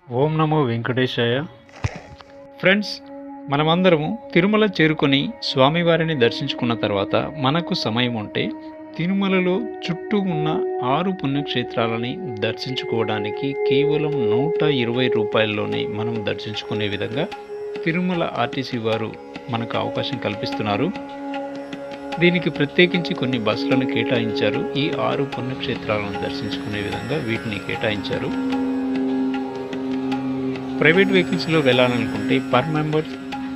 ఓం నమో వెంకటేశాయ. Friends, మనమందరము తిరుమల చేరుకొని స్వామివారిని దర్శించుకున్న తర్వాత మనకు సమయం ఉంటే తిరుమలలో చుట్టూ ఉన్న 6 పుణ్యక్షేత్రాలని దర్శించుకోవడానికి కేవలం 120 రూపాయల్లోనే మనం దర్శించుకునే విధంగా తిరుమల ఆర్టీసీ వారు మనకు అవకాశం కల్పిస్తున్నారు. దీనికి ప్రత్యేకించి కొన్ని బస్సులను కేటాయించారు. ఈ 6 పుణ్యక్షేత్రాలను దర్శించుకునే విధంగా వీటిని కేటాయించారు. ప్రైవేట్ వెహికల్స్లో వెళ్ళాలనుకుంటే పర్ మెంబర్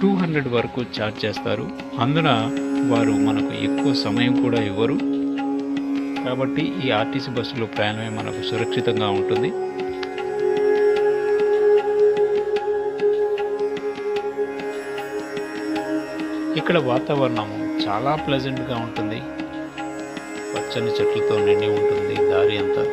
200 వరకు ఛార్జ్ చేస్తారు. అందున వారు మనకు ఎక్కువ సమయం కూడా ఇవ్వరు. కాబట్టి ఈ ఆర్టీసీ బస్సులో ప్రయాణమే మనకు సురక్షితంగా ఉంటుంది. ఇక్కడ వాతావరణం చాలా ప్లెజెంట్గా ఉంటుంది. పచ్చని చెట్లతో నిండి ఉంటుంది దారి అంతా.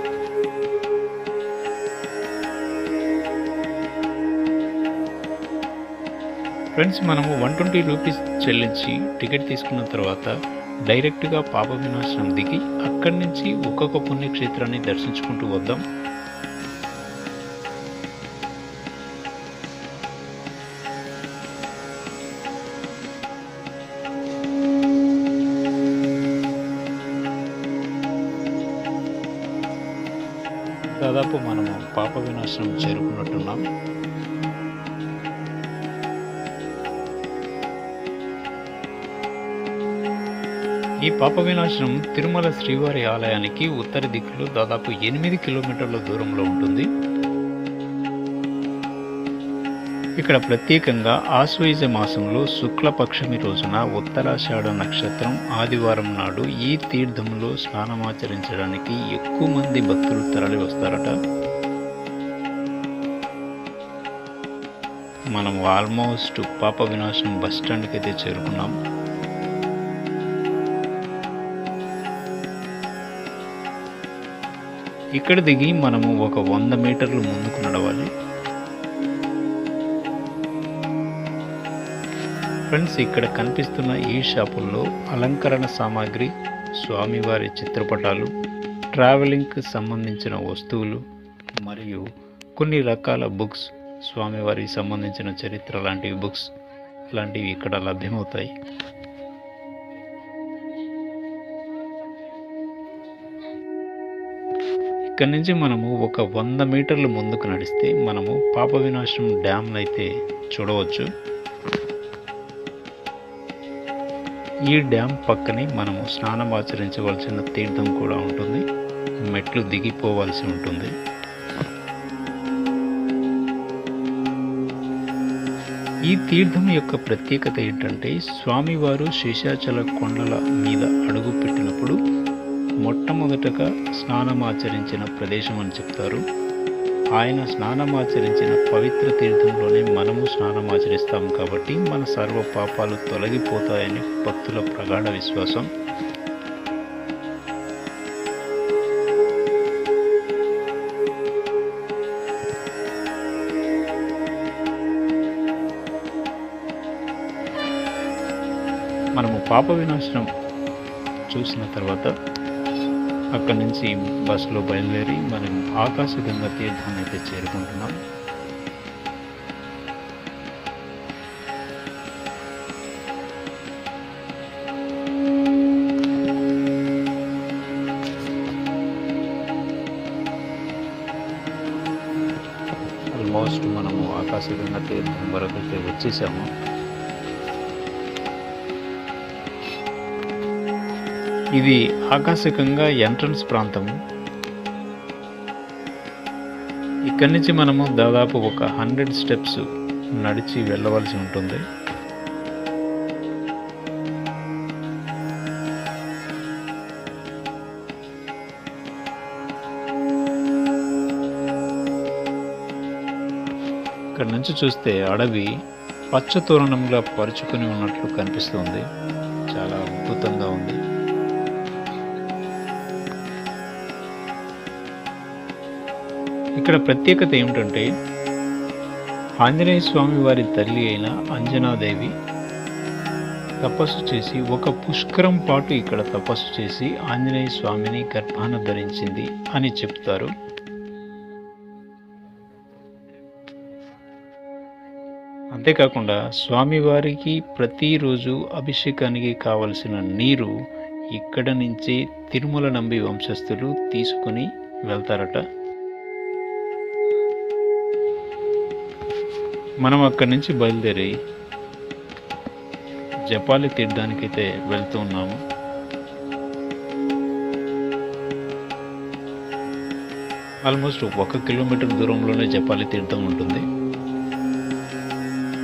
ఫ్రెండ్స్, మనము 120 రూపీస్ చెల్లించి టికెట్ తీసుకున్న తర్వాత డైరెక్ట్గా పాప వినాశనం దిగి అక్కడి నుంచి ఒక్కొక్క పుణ్యక్షేత్రాన్ని దర్శించుకుంటూ వద్దాం. దాదాపు మనము పాప వినాశనం చేరుకున్నట్టున్నాం. ఈ పాప వినాశనం తిరుమల శ్రీవారి ఆలయానికి ఉత్తర దిక్కులో దాదాపు 8 కిలోమీటర్ల దూరంలో ఉంటుంది. ఇక్కడ ప్రత్యేకంగా ఆశ్వయుజ మాసంలో శుక్లపక్షమి రోజున ఉత్తరాషాఢ నక్షత్రం ఆదివారం నాడు ఈ తీర్థంలో స్నానమాచరించడానికి ఎక్కువ మంది భక్తులు తరలి వస్తారట. మనం ఆల్మోస్ట్ పాప వినాశనం బస్ స్టాండ్కి అయితే చేరుకున్నాం. ఇక్కడ దిగి మనము ఒక 100 మీటర్లు ముందుకు నడవాలి. ఫ్రెండ్స్, ఇక్కడ కనిపిస్తున్న ఈ షాపుల్లో అలంకరణ సామాగ్రి, స్వామివారి చిత్రపటాలు, ట్రావెలింగ్కి సంబంధించిన వస్తువులు మరియు కొన్ని రకాల బుక్స్, స్వామివారికి సంబంధించిన చరిత్ర లాంటివి బుక్స్ లాంటివి ఇక్కడ లభ్యమవుతాయి. ఇక్కడి నుంచి మనము ఒక 100 మీటర్లు ముందుకు నడిస్తే మనము పాప వినాశనం డ్యామ్ అయితే చూడవచ్చు. ఈ డ్యామ్ పక్కనే మనము స్నానం ఆచరించవలసిన తీర్థం కూడా ఉంటుంది. మెట్లు దిగిపోవాల్సి ఉంటుంది. ఈ తీర్థం యొక్క ప్రత్యేకత ఏంటంటే, స్వామివారు శేషాచల కొండల మీద అడుగు పెట్టినప్పుడు మొట్టమొదటగా స్నానమాచరించిన ప్రదేశం అని చెప్తారు. ఆయన స్నానమాచరించిన పవిత్ర తీర్థంలోనే మనము స్నానమాచరిస్తాం కాబట్టి మన సర్వ పాపాలు తొలగిపోతాయని భక్తుల ప్రగాఢ విశ్వాసం. మనము పాప వినాశనం చూసిన తర్వాత అక్కడి నుంచి బస్సులో బయలుదేరి మనం ఆకాశగంగా తీర్థాన్ని అయితే చేరుకుంటున్నాం. ఆల్మోస్ట్ మనము ఆకాశగంగా తీర్థం వరకు అయితే వచ్చేసాము. ఇది ఆకాశగంగా ఎంట్రన్స్ ప్రాంతము. ఇక్కడి నుంచి మనము దాదాపు ఒక 100 స్టెప్స్ నడిచి వెళ్ళవలసి ఉంటుంది. ఇక్కడ నుంచి చూస్తే అడవి పచ్చతోరణంగా పరుచుకొని ఉన్నట్లు కనిపిస్తుంది. చాలా అద్భుతంగా ఉంది. ఇక్కడ ప్రత్యేకత ఏమిటంటే, ఆంజనేయ స్వామి వారి తల్లి అయిన అంజనాదేవి తపస్సు చేసి ఒక పుష్కరం పాటు ఇక్కడ తపస్సు చేసి ఆంజనేయ స్వామిని గర్భాన ధరించింది అని చెప్తారు. అంతేకాకుండా స్వామివారికి ప్రతిరోజు అభిషేకానికి కావలసిన నీరు ఇక్కడ నుంచి తిరుమల నంబి వంశస్థులు తీసుకుని వెళ్తారట. మనం అక్కడి నుంచి బయలుదేరి జపాలి తీర్థానికైతే వెళ్తూ ఉన్నాము. ఆల్మోస్ట్ 1 కిలోమీటర్ దూరంలోనే జపాలి తీర్థం ఉంటుంది.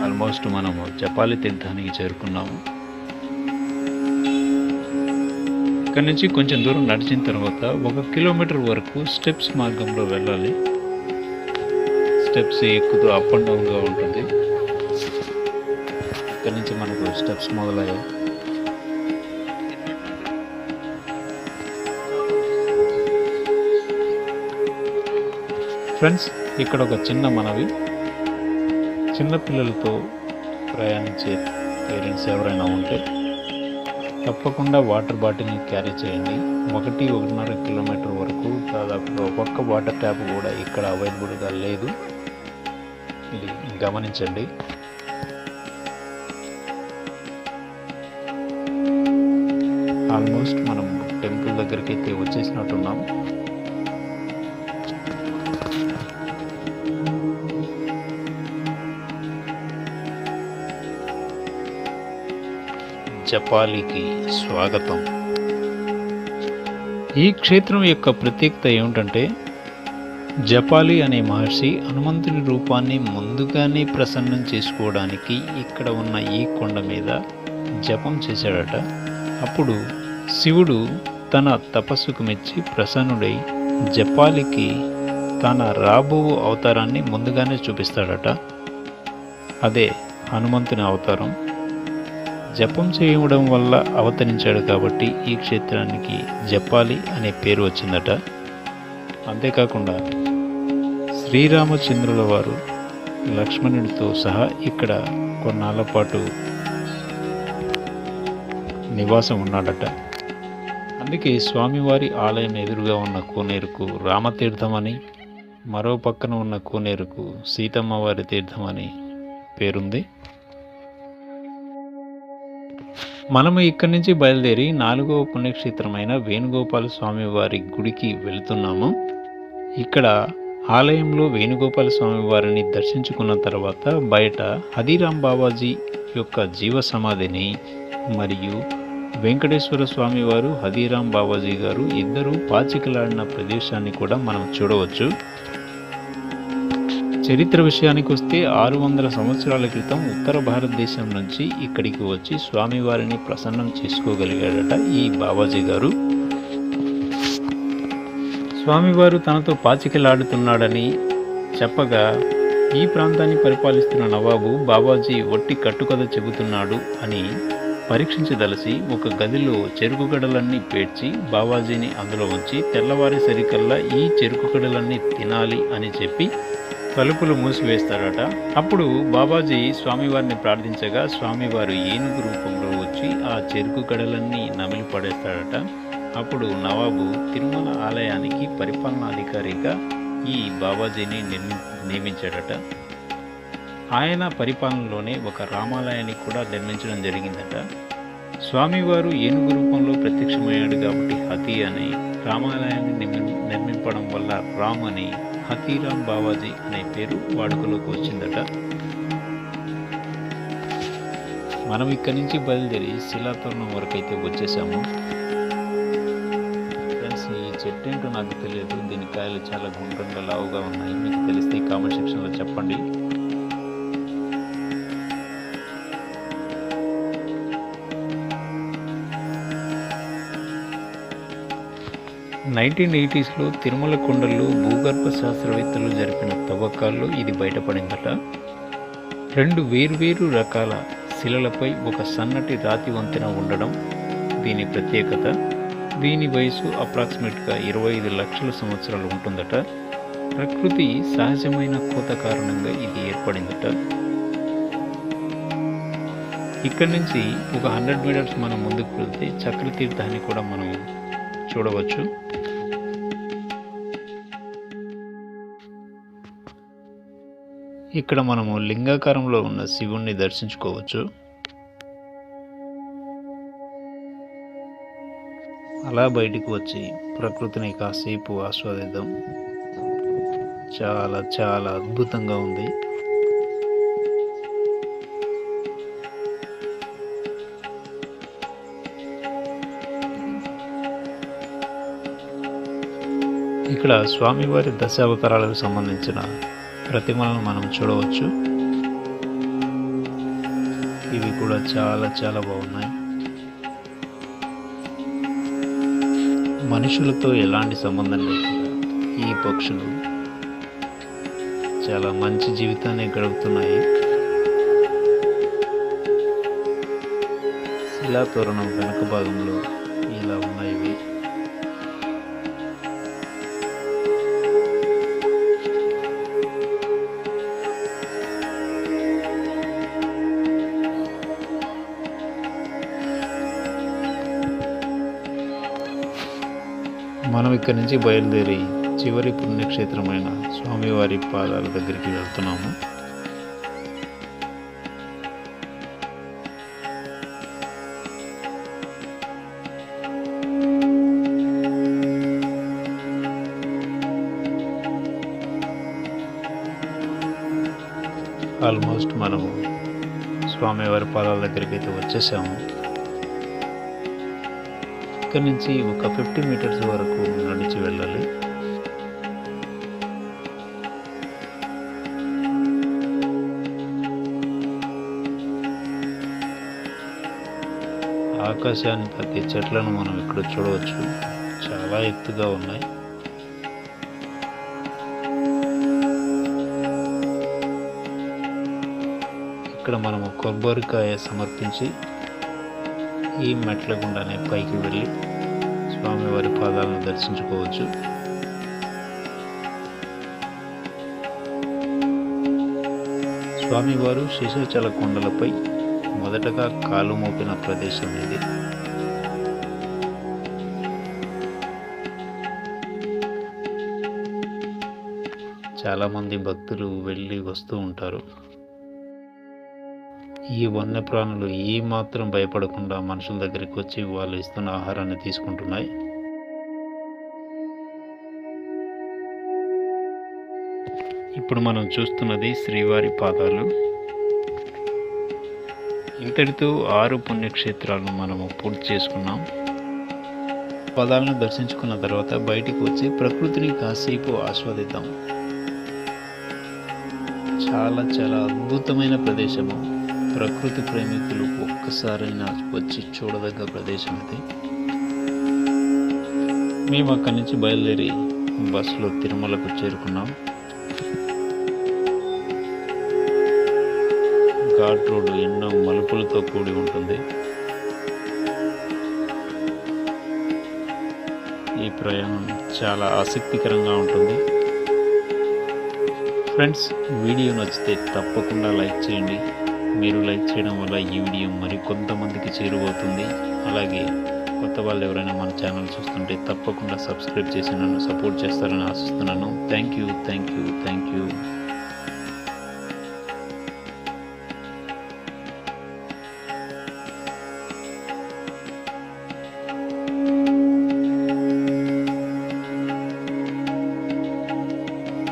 ఆల్మోస్ట్ మనము జపాలి తీర్థానికి చేరుకున్నాము. ఇక్కడ నుంచి కొంచెం దూరం నడిచిన తర్వాత 1 కిలోమీటర్ వరకు స్టెప్స్ మార్గంలో వెళ్ళాలి. స్టెప్స్ ఎక్కుతూ అప్ అండ్ డౌన్గా ఉంటుంది. ఇక్కడ నుంచి మనకు స్టెప్స్ మొదలయ్యాయి. ఫ్రెండ్స్, ఇక్కడ ఒక చిన్న మనవి, చిన్నపిల్లలతో ప్రయాణించే పేరెంట్స్ ఎవరైనా ఉంటే తప్పకుండా వాటర్ బాటిల్ని క్యారీ చేయండి. 1-1.5 కిలోమీటర్ వరకు దాదాపుగా ఒక్క వాటర్ ట్యాప్ కూడా ఇక్కడ అవైలబుల్గా లేదు. ఇది గమనించండి. ఆల్మోస్ట్ మనం టెంపుల్ దగ్గరికి అయితే వచ్చేసినట్టున్నాం. జపాలికి స్వాగతం. ఈ క్షేత్రం యొక్క ప్రత్యేకత ఏమిటంటే, జపాలి అనే మహర్షి హనుమంతుని రూపాన్ని ముందుగానే ప్రసన్నం చేసుకోవడానికి ఇక్కడ ఉన్న ఈ కొండ మీద జపం చేశాడట. అప్పుడు శివుడు తన తపస్సుకు మెచ్చి ప్రసన్నుడై జపాలికి తన రాబో అవతారాన్ని ముందుగానే చూపిస్తాడట. అదే హనుమంతుని అవతారం. జపం చేయడం వల్ల అవతరించాడు కాబట్టి ఈ క్షేత్రానికి జపాలి అనే పేరు వచ్చిందట. అంతేకాకుండా శ్రీరామచంద్రుల వారు లక్ష్మణుడితో సహా ఇక్కడ కొన్నాళ్ళ పాటు నివాసం ఉన్నాడట. అందుకే స్వామివారి ఆలయం ఎదురుగా ఉన్న కోనేరుకు రామతీర్థం అని, మరో పక్కన ఉన్న కోనేరుకు సీతమ్మ వారి తీర్థం అని పేరుంది. మనము ఇక్కడి నుంచి బయలుదేరి 4వ పుణ్యక్షేత్రమైన వేణుగోపాల స్వామి వారి గుడికి వెళుతున్నాము. ఇక్కడ ఆలయంలో వేణుగోపాల స్వామి వారిని దర్శించుకున్న తర్వాత బయట హదీరాం బాబాజీ యొక్క జీవ సమాధిని మరియు వెంకటేశ్వర స్వామి వారు, హదీరాం బాబాజీ గారు ఇద్దరు పాచికలాడిన ప్రదేశాన్ని కూడా మనం చూడవచ్చు. చరిత్ర విషయానికి వస్తే 600 సంవత్సరాల క్రితం ఉత్తర భారతదేశం నుంచి ఇక్కడికి వచ్చి స్వామివారిని ప్రసన్నం చేసుకోగలిగాడట ఈ బాబాజీ గారు. స్వామివారు తనతో పాచికలాడుతున్నాడని చెప్పగా ఈ ప్రాంతాన్ని పరిపాలిస్తున్న నవాబు బాబాజీ ఒట్టి కట్టుకథ చెబుతున్నాడు అని పరీక్షించదలసి ఒక గదిలో చెరుకు గడలన్నీ పేర్చి బాబాజీని అందులో ఉంచి తెల్లవారి సరికల్లా ఈ చెరుకు గడలన్నీ తినాలి అని చెప్పి తలుపులు మూసివేస్తాడట. అప్పుడు బాబాజీ స్వామివారిని ప్రార్థించగా స్వామివారు ఏనుగు రూపంలో వచ్చి ఆ చెరుకు గడలన్నీ నమిలి పడేస్తాడట. అప్పుడు నవాబు తిరుమల ఆలయానికి పరిపాలనాధికారిగా ఈ బాబాజీని నియమించాడట. ఆయన పరిపాలనలోనే ఒక రామాలయాన్ని కూడా నిర్మించడం జరిగిందట. స్వామివారు ఏనుగు రూపంలో ప్రత్యక్షమయ్యాడు కాబట్టి హతి అని, రామాలయాన్ని నిర్మింపడం వల్ల రామ్ అని హతీరాం బాబాజీ అనే పేరు వాడుకలోకి వచ్చిందట. మనం ఇక్కడి నుంచి బయలుదేరి శిలాతోరణం వరకు అయితే వచ్చేసాము. ఫ్రెండ్స్, ఈ చెట్టు ఏంటో నాకు తెలియదు. దీని కాయలు చాలా గుండ్రంగా లావుగా ఉన్నాయి. మీకు తెలిస్తే కామెంట్ సెక్షన్లో చెప్పండి. (1980s) తిరుమల కొండల్లో భూగర్భ శాస్త్రవేత్తలు జరిపిన తవ్వకాల్లో ఇది బయటపడిందట. 2 వేర్వేరు రకాల శిలలపై ఒక సన్నటి రాతి వంతెన ఉండడం దీని ప్రత్యేకత. దీని వయసు అప్రాక్సిమేట్గా 25 లక్షల సంవత్సరాలు ఉంటుందట. ప్రకృతి సహజమైన కోత కారణంగా ఇది ఏర్పడిందట. ఇక్కడి నుంచి ఒక 100 మీటర్స్ మనం ముందుకు వెళ్తే చక్రతీర్థాన్ని కూడా మనం చూడవచ్చు. ఇక్కడ మనము లింగాకారంలో ఉన్న శివుణ్ణి దర్శించుకోవచ్చు. అలా బయటికి వచ్చి ప్రకృతిని కాసేపు ఆస్వాదిద్దాం. చాలా చాలా అద్భుతంగా ఉంది. ఇక్కడ స్వామివారి దశావతారాలకు సంబంధించిన ప్రతిమలను మనం చూడవచ్చు. ఇవి కూడా చాలా చాలా బాగున్నాయి. మనుషులతో ఎలాంటి సంబంధం లేకుండా ఈ పక్షులు చాలా మంచి జీవితాన్ని గడుపుతున్నాయి. శిలాతోరణం వెనుక భాగంలో ఇలా ఉన్నాయి. మనం ఇక్కడి నుంచి బయలుదేరి చివరి పుణ్యక్షేత్రమైన స్వామివారి పాదాల దగ్గరికి వెళ్తున్నాము. ఆల్మోస్ట్ మనము స్వామివారి పాదాల దగ్గరికి అయితే వచ్చేసాము. ఇక్కడ నుంచి ఒక 50 మీటర్స్ వరకు నడిచి వెళ్ళాలి. ఆకాశాన్ని తాకే చెట్లను మనం ఇక్కడ చూడవచ్చు. చాలా ఎత్తుగా ఉన్నాయి. ఇక్కడ మనము కొబ్బరికాయ సమర్పించి ఈ మెట్ల గుండానే పైకి వెళ్ళి స్వామివారి పాదాలను దర్శించుకోవచ్చు. స్వామివారు శేషాచల కొండలపై మొదటగా కాలు మోపిన ప్రదేశం ఇది. చాలామంది భక్తులు వెళ్ళి వస్తూ ఉంటారు. ఈ వన్యప్రాణులు ఏ మాత్రం భయపడకుండా మనుషుల దగ్గరికి వచ్చి వాళ్ళు ఇస్తున్న ఆహారాన్ని తీసుకుంటున్నాయి. ఇప్పుడు మనం చూస్తున్నది శ్రీవారి పాదాలు. ఇంతటితో 6 పుణ్యక్షేత్రాలను మనము పూర్తి చేసుకున్నాం. పాదాలను దర్శించుకున్న తర్వాత బయటికి వచ్చి ప్రకృతిని కాసేపు ఆస్వాదిద్దాం. చాలా చాలా అద్భుతమైన ప్రదేశము. ప్రకృతి ప్రేమికులు ఒక్కసారైనా వచ్చి చూడదగ్గ ప్రదేశం ఇది. మేము అక్కడి నుంచి బయలుదేరి బస్సులో తిరుమలకు చేరుకున్నాం. ఘాట్ రోడ్డు ఎన్నో మలుపులతో కూడి ఉంటుంది. ఈ ప్రయాణం చాలా ఆసక్తికరంగా ఉంటుంది. ఫ్రెండ్స్, వీడియో నచ్చితే తప్పకుండా లైక్ చేయండి. మీరు లైక్ చేయడం వల్ల ఈ వీడియో మరి కొంతమందికి చేరువవుతుంది. అలాగే కొత్త వాళ్ళు ఎవరైనా మన ఛానల్ చూస్తుంటే తప్పకుండా సబ్స్క్రైబ్ చేసి నన్ను సపోర్ట్ చేస్తారని ఆశిస్తున్నాను. Thank you.